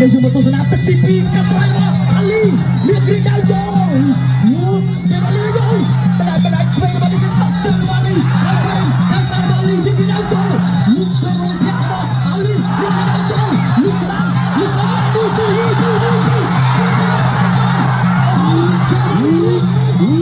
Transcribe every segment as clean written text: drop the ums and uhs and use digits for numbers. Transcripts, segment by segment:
នេះយើងមកទស្សនាទឹកទី2កាត់ថ្លៃមកអាលីលៀកគ្រីដៅចូលនោះពេលអាលីចូលបដាឆ្វេងរបស់នេះគឺតក់ជើងរបស់អាលីហើយឆ្វេងហើយតាមអាលីលៀកគ្រីដៅចូលនោះពេលរយៈរបស់អាលីលៀកគ្រីដៅចូលនោះខ្លាំងនោះខ្លាំងនោះទៅហើយចូលលៀ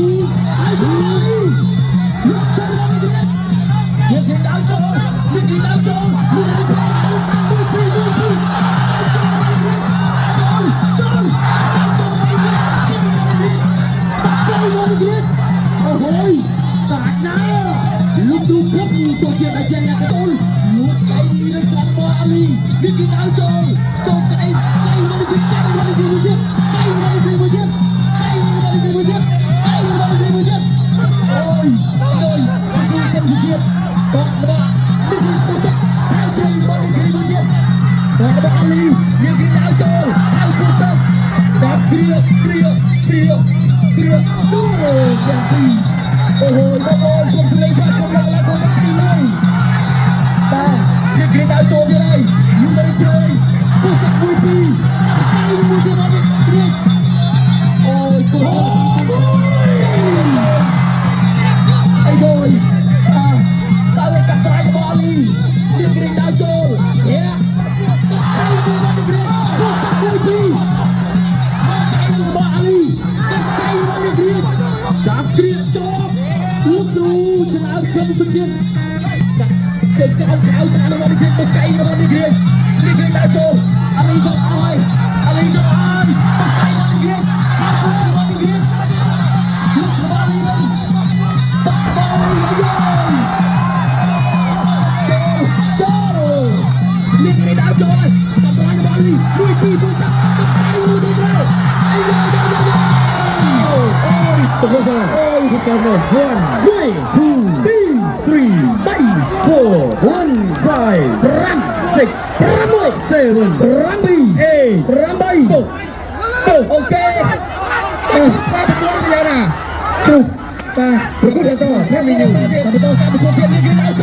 កគ្រីដៅច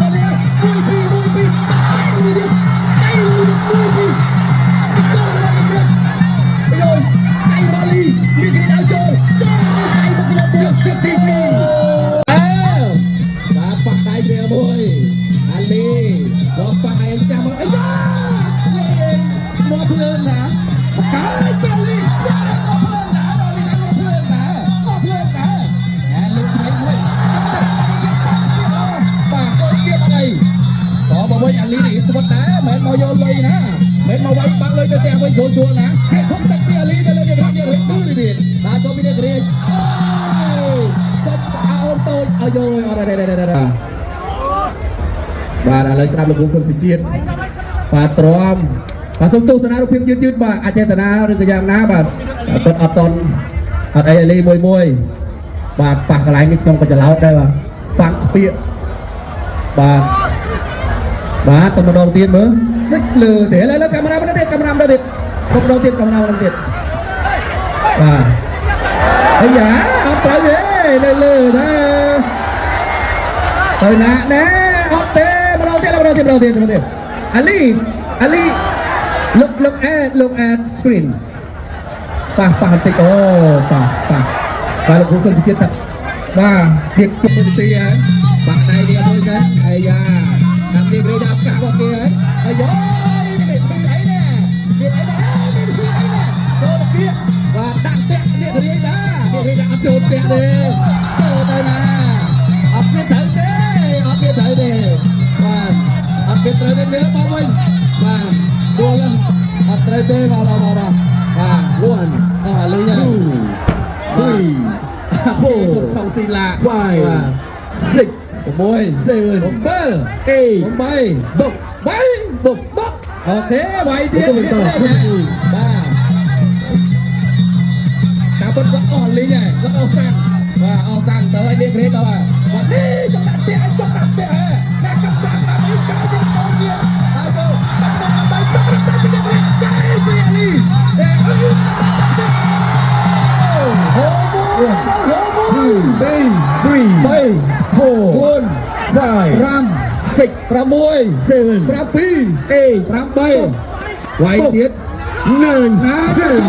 ូលបាទឥឡូវស្ដាប់លោកគ្រូគុណសុជាតិបាទទ្រាំបាទសូមទស្សនារូបភាពយឺតៗបាទអចេតនាឬក៏យ៉ាងណាបាទគាត់អត់តន់អត់អីលីមួយបាទប៉ះកន្លែងនេះខ្ញុំក៏ច្រឡោតដែរបាទប៉ះពាកបាទតែម្ដងទៀតមើលនេះលើទេឥឡូវកាមេរ៉ាមកទៀតកាមេរ៉ាមកទៀតសូមម្ដងទៀតកាមេរ៉ាមកទៀតបាទអាយ៉ាអត់ត្រូវទេនៅលើថាទៅណាណែអត់ទេម្ដងទៀតអាលី look at screen ប៉ះបន្តិចអូប៉ះបាទលោកគ្រូគុណសុជាតិបាទទៀតទៅទីហើយបាក់ដៃនេះមួយទៅអាយ៉ាតាមនេះរៀបដាក់កាសរបស់គេហើយអាយ៉ានេះស្អីណែនេះអីនេះស្អីណែចូលមកទៀតបាទដាក់តាក់នេះរៀបដាក់អត់ចូលតាក់ទេចូលទៅណាអត់មានត្រូវទេបាទអត់មានត្រូវទេមើលមកវិញបាទគួរឡើងអត់ត្រូវទេបាទ1 2 3 4 ឆុងស៊ីឡា5 6 7 8 បុកអូខេវាយទៀតបាទតាមពិតគាត់អស់លីងហើយគាត់អស់សាំងបាទអស់សាំងទៅឲ្យលៀកក្រេតទៅបាទនេះចង់ដាក់ផ្ទះណាកាប់ចាក់តាមនេះកៅទៀតកូនទៀតហើយទៅដាក់បាយទៅទៅពីនេះចាយពីអាលី6 7 8 វាយទៀត 9, 10.